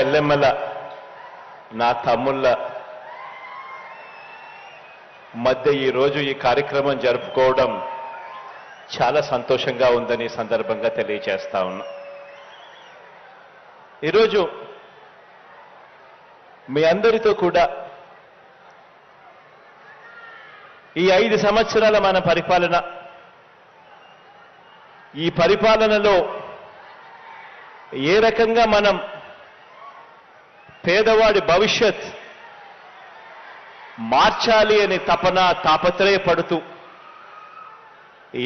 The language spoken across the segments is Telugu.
చెల్లెమ్మల, నా తమ్ముళ్ళ మధ్య ఈరోజు ఈ కార్యక్రమం జరుపుకోవడం చాలా సంతోషంగా ఉందని సందర్భంగా తెలియజేస్తా ఉన్నా. ఈరోజు మీ అందరితో కూడా ఈ 5 సంవత్సరాల మన పరిపాలన, ఈ పరిపాలనలో ఏ రకంగా మనం పేదవాడి భవిష్యత్ మార్చాలి అని తాపత్రయపడుతూ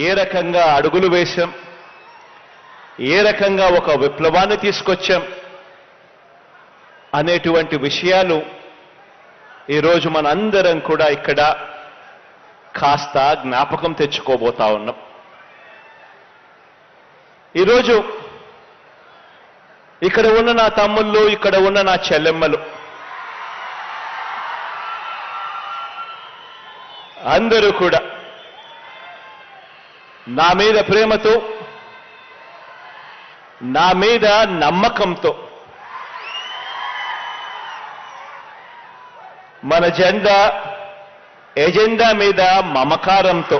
ఏ రకంగా అడుగులు వేశాం, ఏ రకంగా ఒక విప్లవాన్ని తీసుకొచ్చాం అనేటువంటి విషయాలు ఈరోజు మనందరం కూడా ఇక్కడ కాస్త జ్ఞాపకం తెచ్చుకోబోతా ఉన్నాం. ఈరోజు ఇక్కడ ఉన్న నా తమ్ముళ్ళు, ఇక్కడ ఉన్న నా చెల్లెమ్మలు అందరూ కూడా నా మీద ప్రేమతో, నా మీద నమ్మకంతో మన ఎజెండా మీద మమకారంతో,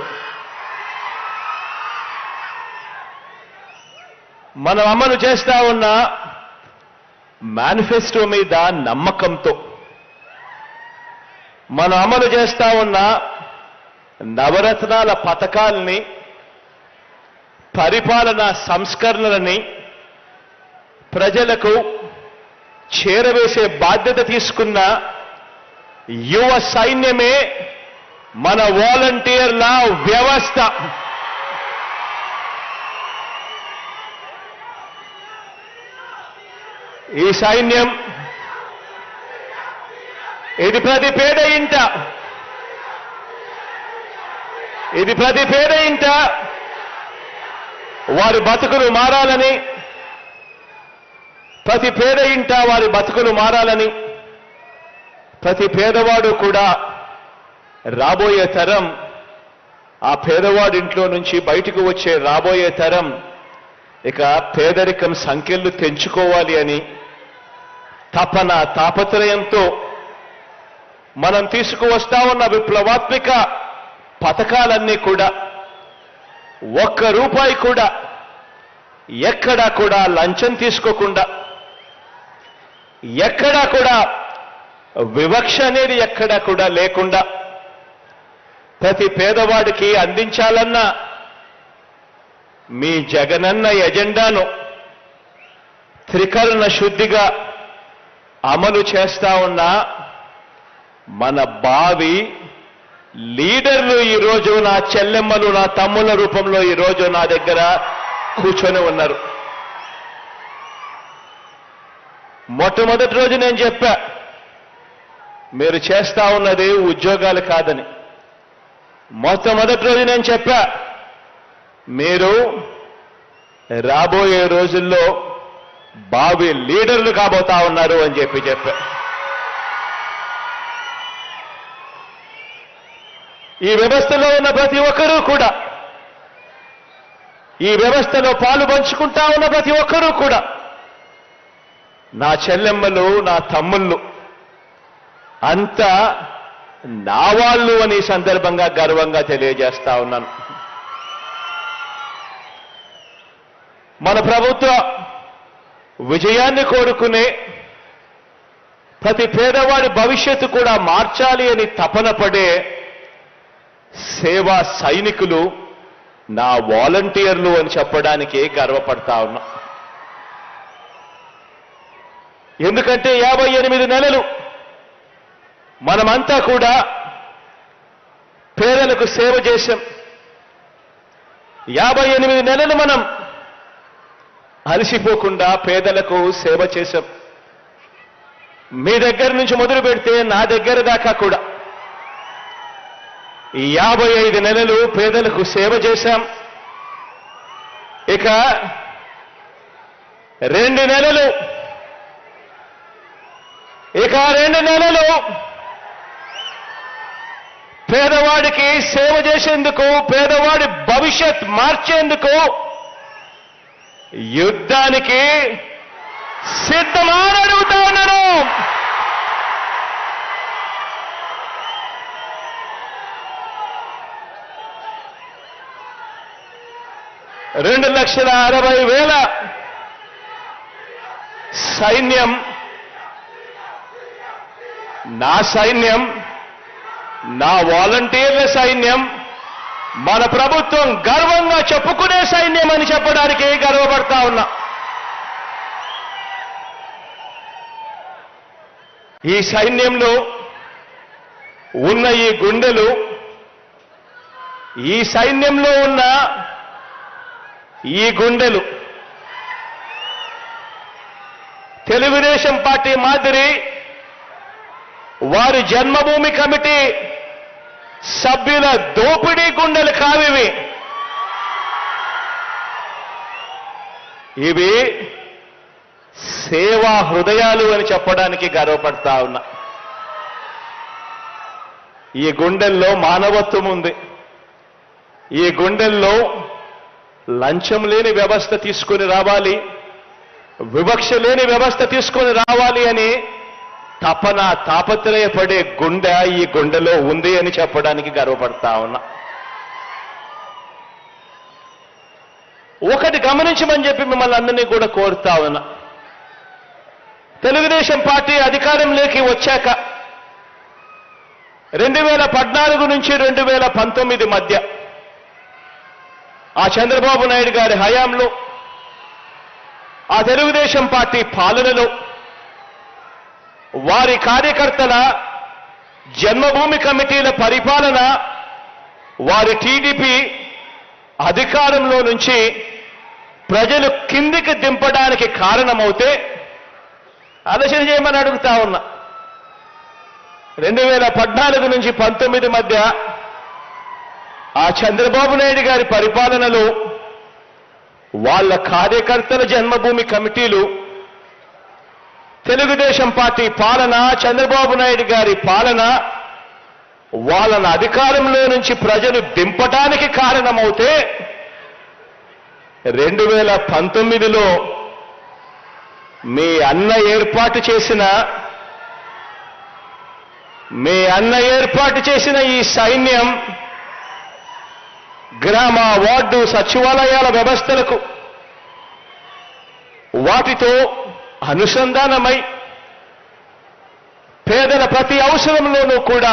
మనం అమలు చేస్తా ఉన్న మేనిఫెస్టో మీద నమ్మకంతో, మనం అమలు చేస్తా ఉన్న నవరత్నాల పథకాలని, పరిపాలనా సంస్కరణలని ప్రజలకు చేరవేసే బాధ్యత తీసుకున్న యువ సైన్యమే మన వాలంటీర్ల వ్యవస్థ. ఈ సైన్యం ఇది ప్రతి పేద ఇంట వారి బతుకులు మారాలని, ప్రతి పేద ఇంట వారి బతుకులు మారాలని, ప్రతి పేదవాడు కూడా రాబోయే తరం, ఆ పేదవాడి ఇంట్లో నుంచి బయటకు వచ్చే రాబోయే తరం ఇక పేదరికం సంఖ్యలు తెంచుకోవాలి అని తాపత్రయంతో మనం తీసుకువస్తా ఉన్న విప్లవాత్మక పథకాలన్నీ కూడా ₹1 కూడా ఎక్కడా కూడా లంచం తీసుకోకుండా, ఎక్కడా కూడా వివక్ష అనేది ఎక్కడా కూడా లేకుండా ప్రతి పేదవాడికి అందించాలన్న మీ జగనన్న ఎజెండాను త్రికరణ శుద్ధిగా అమలు చేస్తా ఉన్న మన భావి లీడర్లు ఈరోజు నా చెల్లెమ్మలు, నా తమ్ముల రూపంలో ఈరోజు నా దగ్గర కూర్చొని ఉన్నారు. మొట్టమొదటి రోజు నేను చెప్పా, మీరు చేస్తా ఉన్నది ఉద్యోగాలు కాదని. మొట్టమొదటి రోజు నేను చెప్పా, మీరు రాబోయే రోజుల్లో భావి లీడర్లు కాబోతా ఉన్నారు అని చెప్పా. ఈ వ్యవస్థలో ఉన్న ప్రతి ఒక్కరూ కూడా, ఈ వ్యవస్థలో పాలు పంచుకుంటా ఉన్న ప్రతి ఒక్కరూ కూడా నా చెల్లెమ్మలు, నా తమ్ముళ్ళు అంతా నా వాళ్ళు అని సందర్భంగా గర్వంగా తెలియజేస్తా ఉన్నాను. మన ప్రభుత్వ విజయాన్ని కోరుకునే ప్రతి పేదవాడి భవిష్యత్తు కూడా మార్చాలి అని తపన పడే సేవా సైనికులు నా వాలంటీర్లు అని చెప్పడానికి గర్వపడతా ఉన్నా. ఎందుకంటే 58 నెలలు మనమంతా కూడా పేదలకు సేవ చేశాం. 58 నెలలు మనం అలసిపోకుండా పేదలకు సేవ చేశాం. మీ దగ్గర నుంచి మొదలు పెడితే నా దగ్గర దాకా కూడా 55 నెలలు పేదలకు సేవ చేశాం. ఇక 2 నెలలు పేదవాడికి సేవ చేసేందుకు, పేదవాడి భవిష్యత్ మార్చేందుకు యుద్ధానికి సిద్ధమా అని అడుగుతా ఉన్నా. 2,60,000 సైన్యం, నా సైన్యం, నా వాలంటీర్ల సైన్యం, మన ప్రభుత్వం గర్వంగా చెప్పుకునే సైన్యం అని చెప్పడానికి గర్వపడతా ఉన్నా. ఈ సైన్యంలో ఉన్న ఈ గుండెలు, ఈ సైన్యంలో ఉన్న ఈ గుండెలు తెలుగుదేశం పార్టీ మాదిరి వారి జన్మభూమి కమిటీ సభ్యుల దోపిడీ గుండెలు కావివి. ఇవి సేవా హృదయాలు అని చెప్పడానికి గర్వపడతా ఉన్నా. ఈ గుండెల్లో మానవత్వం ఉంది. ఈ గుండెల్లో లంచం లేని వ్యవస్థ తీసుకొని రావాలి, వివక్ష లేని వ్యవస్థ తీసుకొని రావాలి అని తపన, తాపత్రయపడే గుండె ఈ గుండెలో ఉంది అని చెప్పడానికి గర్వపడతా ఉన్నా. ఒకటి గమనించమని చెప్పి మిమ్మల్ని అందరినీ కూడా కోరుతా ఉన్నా. తెలుగుదేశం పార్టీ అధికారంలోకి వచ్చాక 2014 నుంచి 2019 మధ్య ఆ చంద్రబాబు నాయుడు గారి హయాంలో, ఆ తెలుగుదేశం పార్టీ పాలనలో వారి కార్యకర్తల జన్మభూమి కమిటీల పరిపాలన, వారి టీడీపీ అధికారంలో నుంచి ప్రజలు కిందికి దింపడానికి కారణమవుతే ఆలోచన చేయమని అడుగుతా ఉన్నా. 2014 నుంచి 19 మధ్య ఆ చంద్రబాబు నాయుడు గారి పరిపాలనలో వాళ్ళ కార్యకర్తల జన్మభూమి కమిటీలు తెలుగుదేశం పార్టీ పాలన, చంద్రబాబు నాయుడు గారి పాలన వాళ్ళని అధికారంలో నుంచి ప్రజలు దింపడానికి కారణమవుతే 2019లో మీ అన్న ఏర్పాటు చేసిన ఈ సైన్యం గ్రామ, వార్డు, సచివాలయాల వ్యవస్థలకు వాటితో అనుసంధానమై పేదల ప్రతి అవసరంలోనూ కూడా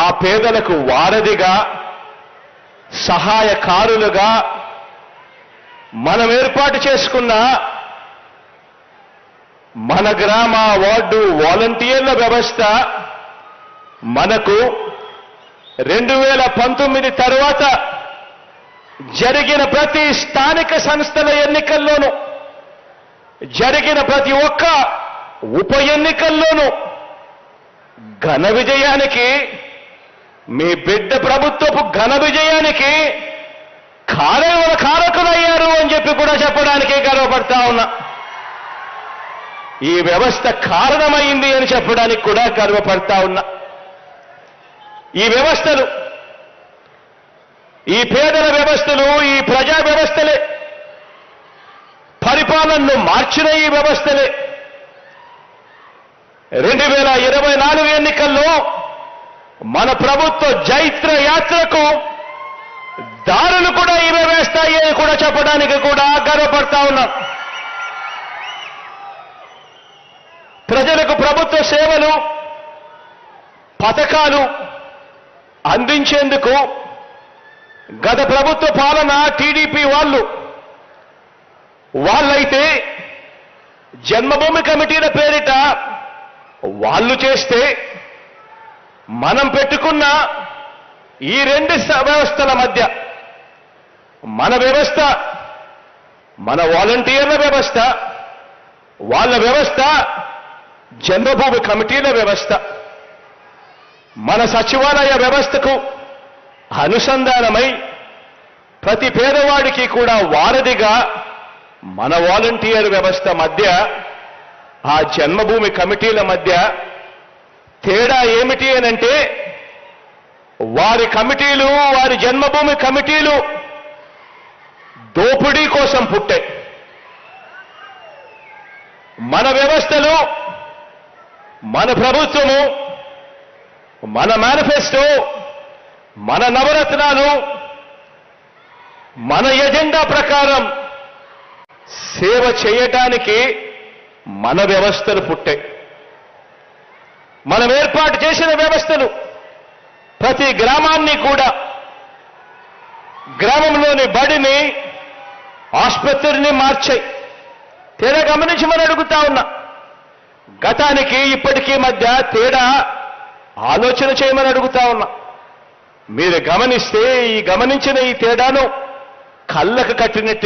ఆ పేదలకు వారధిగా, సహాయకారులుగా మనం ఏర్పాటు చేసుకున్న మన గ్రామ, వార్డు వాలంటీర్ల వ్యవస్థ మనకు 2019 తర్వాత జరిగిన ప్రతి స్థానిక సంస్థల ఎన్నికల్లోనూ, జరిగిన ప్రతి ఒక్క ఉప ఎన్నికల్లోనూ ఘన విజయానికి, మీ బిడ్డ ప్రభుత్వపు ఘన విజయానికి కారకులయ్యారు అని చెప్పి కూడా చెప్పడానికి గర్వపడతా ఉన్నా. ఈ వ్యవస్థ కారణమైంది అని చెప్పడానికి కూడా గర్వపడతా ఉన్నా. ఈ వ్యవస్థలు, ఈ పేదల వ్యవస్థలు, ఈ ప్రజా వ్యవస్థలే, పరిపాలనను మార్చిన ఈ వ్యవస్థలే 2024 ఎన్నికల్లో మన ప్రభుత్వ జైత్ర యాత్రకు దారులు కూడా ఇవే వేస్తాయి అని కూడా చెప్పడానికి కూడా గర్వపడతా ఉన్నాం. ప్రజలకు ప్రభుత్వ సేవలు, పథకాలు అందించేందుకు గత ప్రభుత్వ పాలన టీడీపీ వాళ్ళైతే జన్మభూమి కమిటీల పేరిట వాళ్ళు చేస్తే, మనం పెట్టుకున్న ఈ రెండు వ్యవస్థల మధ్య మన వ్యవస్థ, మన వాలంటీర్ల వ్యవస్థ, వాళ్ళ వ్యవస్థ జన్మభూమి కమిటీల వ్యవస్థ, మన సచివాలయ వ్యవస్థకు అనుసంధానమై ప్రతి పేదవాడికి కూడా వారధిగా మన వాలంటీర్ వ్యవస్థ మధ్య, ఆ జన్మభూమి కమిటీల మధ్య తేడా ఏమిటి అనంటే, వారి కమిటీలు, వారి జన్మభూమి కమిటీలు దోపిడీ కోసం పుట్టాయి. మన వ్యవస్థలు, మన ప్రభుత్వము, మన మేనిఫెస్టో, మన నవరత్నాలు మన ఎజెండా ప్రకారం సేవ చేయటానికి మన వ్యవస్థలు పుట్టాయి. మనం ఏర్పాటు చేసిన వ్యవస్థలు ప్రతి గ్రామాన్ని కూడా, గ్రామంలోని బడిని, ఆసుపత్రిని మార్చాయి. తేడా గమనించి మనం అడుగుతా ఉన్నా. గతానికి ఇప్పటికీ మధ్య తేడా ఆలోచన చేయమని అడుగుతా ఉన్నా. మీరు గమనిస్తే ఈ గమనించిన ఈ తేడాను కళ్ళకు కట్టినట్టు